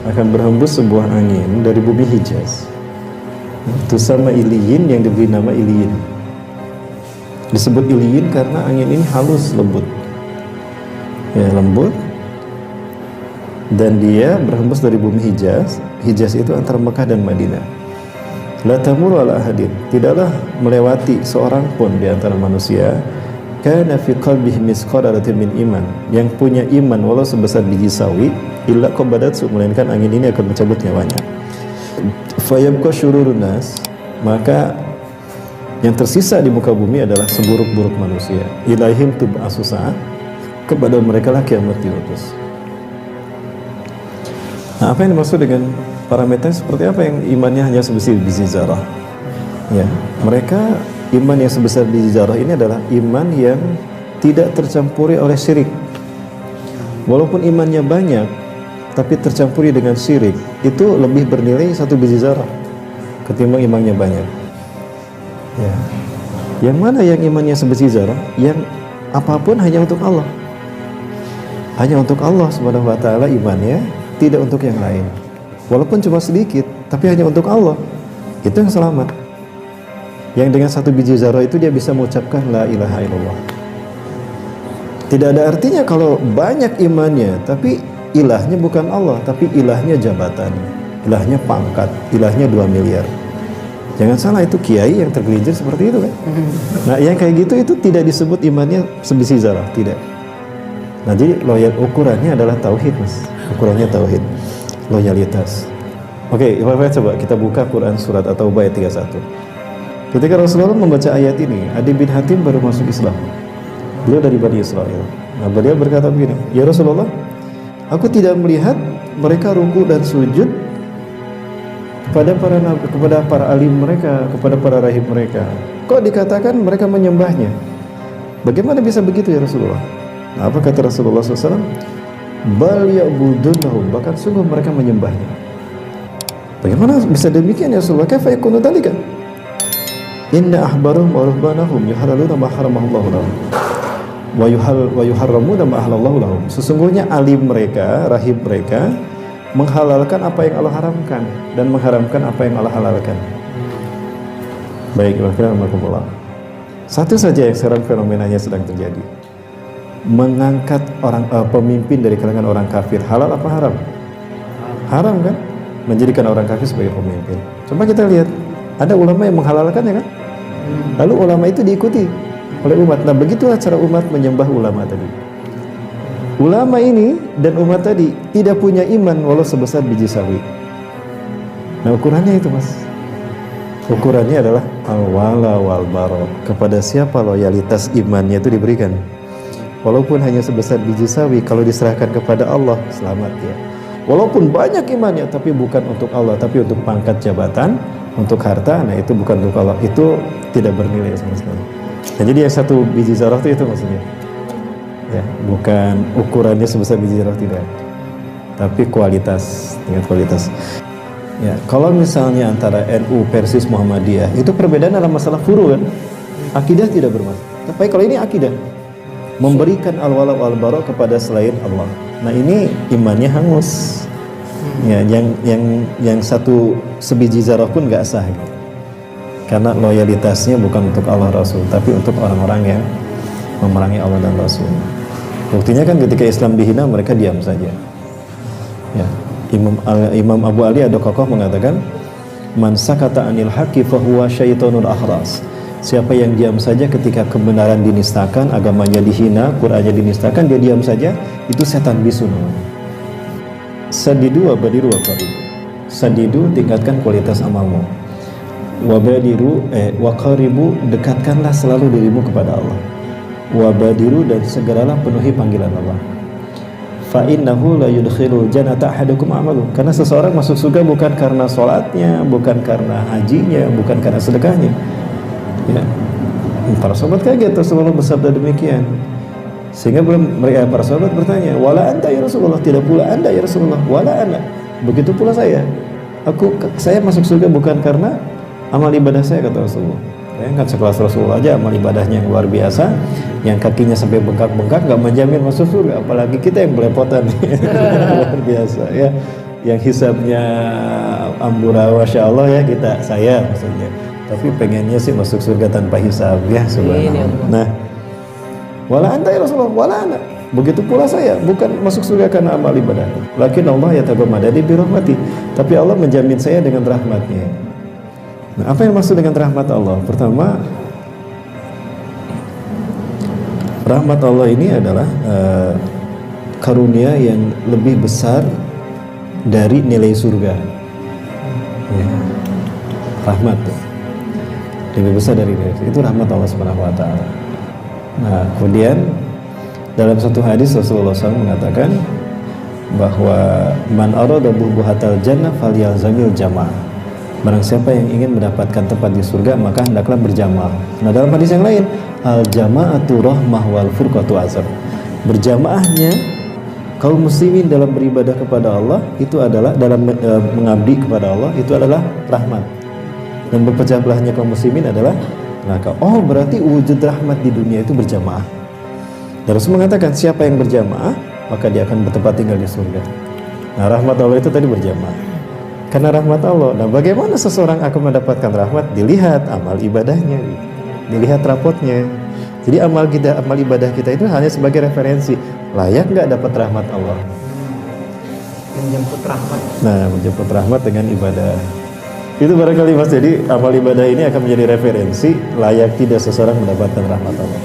akan berhembus sebuah angin dari bumi Hijaz. Itu sama Iliyin yang diberi nama Iliyin. Disebut Iliyin karena angin ini halus, lembut. Ya, lembut. Dan dia berhembus dari bumi Hijaz. Hijaz itu antara Mekah dan Madinah. La tamur ala ahadin, tidaklah melewati seorang pun di antara manusia kana fi qalbihi misqalatin min iman, yang punya iman walau sebesar biji sawi, illa qabadatsu, melainkan angin ini akan mencabut nyawanya. Fayabqa syururun nas, maka yang tersisa di muka bumi adalah seburuk-buruk manusia. Ilaihim tub'asu sa'ah, kepada mereka lah kiamat diutus. Nah, apa yang dimaksud dengan parameter seperti apa yang imannya hanya sebesar biji zarah? Ya, mereka iman yang sebesar biji zarah ini adalah iman yang tidak tercampuri oleh syirik. Walaupun imannya banyak, tapi tercampuri dengan syirik, itu lebih bernilai satu biji zarah ketimbang imannya banyak. Ya. Yang mana yang imannya sebiji zarah? Yang apapun hanya untuk Allah. Hanya untuk Allah Subhanahu wa taala imannya, tidak untuk yang lain. Walaupun cuma sedikit, tapi hanya untuk Allah. Itu yang selamat. Yang dengan satu biji zarah itu dia bisa mengucapkan la ilaha illallah. Tidak ada artinya kalau banyak imannya, tapi ilahnya bukan Allah, tapi ilahnya jabatan, ilahnya pangkat, ilahnya 2 miliar. Jangan salah, itu kiai yang tergelincir seperti itu kan. Nah, yang kayak gitu itu tidak disebut imannya sebiji zarah, tidak. Nah, jadi ukurannya adalah tauhid, Mas. Ukurannya tauhid, loyalitas. Oke, coba kita buka Quran surat At-Taubah ayat 31. Ketika Rasulullah membaca ayat ini, Adi bin Hatim baru masuk Islam. Beliau dari Bani Israel. Nah, beliau berkata begini, "Ya Rasulullah, aku tidak melihat mereka ruku dan sujud kepada para alim mereka, kepada para rahib mereka. Kok dikatakan mereka menyembahnya? Bagaimana bisa begitu ya Rasulullah?" Nah, apa kata Rasulullah SAW? "Bal ya'budunahum," bahkan sungguh mereka menyembahnya. Bagaimana bisa demikian ya Rasulullah? Kaifa yakunu dzalika? Inna ahbarahum wa ruhbanahum yuhallaluna ma haramallahu lahum wa yuharramuna ma ahallallahu lahum. Sesungguhnya alim mereka, rahib mereka menghalalkan apa yang Allah haramkan dan mengharamkan apa yang Allah halalkan. Baik, alhamdulillah. Satu saja yang sekarang fenomenanya sedang terjadi. Mengangkat orang pemimpin dari kalangan orang kafir, halal apa haram? Haram kan? Menjadikan orang kafir sebagai pemimpin. Coba kita lihat, ada ulama yang menghalalkan ya kan? Lalu ulama itu diikuti oleh umat. Nah, begitulah cara umat menyembah ulama tadi. Ulama ini dan umat tadi tidak punya iman walau sebesar biji sawi. Nah, ukurannya itu, Mas. Ukurannya adalah al-wala wal bara. Kepada siapa loyalitas imannya itu diberikan. Walaupun hanya sebesar biji sawi, kalau diserahkan kepada Allah, selamat ya. Walaupun banyak imannya, tapi bukan untuk Allah, tapi untuk pangkat jabatan, untuk harta, nah itu bukan untuk Allah, itu tidak bernilai sama sekali. Nah, jadi yang satu biji zarah itu maksudnya, ya, bukan ukurannya sebesar biji zarah, tidak, tapi kualitas, dengan kualitas. Ya, kalau misalnya antara NU versus Muhammadiyah, itu perbedaan dalam masalah furu kan, akidah tidak bermasalah. Tapi kalau ini akidah, memberikan al-wala wal-bara kepada selain Allah. Nah, ini imannya hangus. Ya, yang satu sebiji zarah pun nggak sah gitu. Karena loyalitasnya bukan untuk Allah Rasul, tapi untuk orang-orang yang memerangi Allah dan Rasul. Buktinya kan ketika Islam dihina, mereka diam saja. Ya, Imam Abu Ali Ad-Doqaqah mengatakan, "Man sakata anil haqqi fahuwa syaitonul ahras." Siapa yang diam saja ketika kebenaran dinistakan, agamanya dihina, Qur'annya dinistakan, dia diam saja, itu setan bisu namanya. Sadidu wa badiru wa qaribu. Sadidu, tingkatkan kualitas amalmu. Wa badiru wa qaribu, dekatkanlah selalu dirimu kepada Allah. Wa badiru, dan segeralah penuhi panggilan Allah. Fa innahu la yudkhilul jannata ahadukum amalu. Karena seseorang masuk surga bukan karena sholatnya, bukan karena hajinya, bukan karena sedekahnya. Ya, para sahabat kaget, Rasulullah bersabda demikian. Sehingga mereka para sahabat bertanya, "Wala anta ya Rasulullah?" Tidak pula Anda ya Rasulullah. "Wala ana." Begitu pula saya. Saya masuk surga bukan karena amal ibadah saya, kata Rasulullah. Bayangkan sekelas Rasulullah aja amal ibadahnya yang luar biasa, yang kakinya sampai bengkak-bengkak, nggak menjamin masuk surga, apalagi kita yang belepotan. Luar biasa ya. yang hisabnya ambura, masya Allah ya saya maksudnya. Tapi pengennya sih masuk surga tanpa hisab ya subhanallah. Nah, wala anta ya Rasulullah, wala ana. Begitu pula saya, bukan masuk surga karena amal ibadah. Lakin Allah yataghammadani bi rahmati. Tapi Allah menjamin saya dengan rahmatnya. Nah, apa yang maksud dengan rahmat Allah? Pertama, rahmat Allah ini adalah karunia yang lebih besar dari nilai surga. Ya. Rahmat lebih besar dari nilai surga. Itu rahmat Allah Subhanahu wa taala. Nah, kemudian dalam satu hadis Rasulullah SAW mengatakan bahwa man arada buhatal jannah falyalzamil jamaah. Barang siapa yang ingin mendapatkan tempat di surga maka hendaklah berjamaah. Nah, dalam hadis yang lain, al jama'atu rahmah wal furqatu azab. Berjamaahnya kaum muslimin dalam beribadah kepada Allah itu adalah dalam mengabdi kepada Allah itu adalah rahmat. Dan berpecah belahnya kaum muslimin adalah neraka. Oh, berarti wujud rahmat di dunia itu berjamaah. Dan Rasul mengatakan siapa yang berjamaah maka dia akan bertempat tinggal di surga. Nah, rahmat Allah itu tadi berjamaah. Karena rahmat Allah. Nah, bagaimana seseorang akan mendapatkan rahmat? Dilihat amal ibadahnya, dilihat rapotnya. Jadi amal ibadah kita itu hanya sebagai referensi. Layak nggak dapat rahmat Allah? Menjemput rahmat. Nah, menjemput rahmat dengan ibadah. Itu barangkali Mas. Jadi amal ibadah ini akan menjadi referensi layak tidak seseorang mendapatkan rahmat Allah.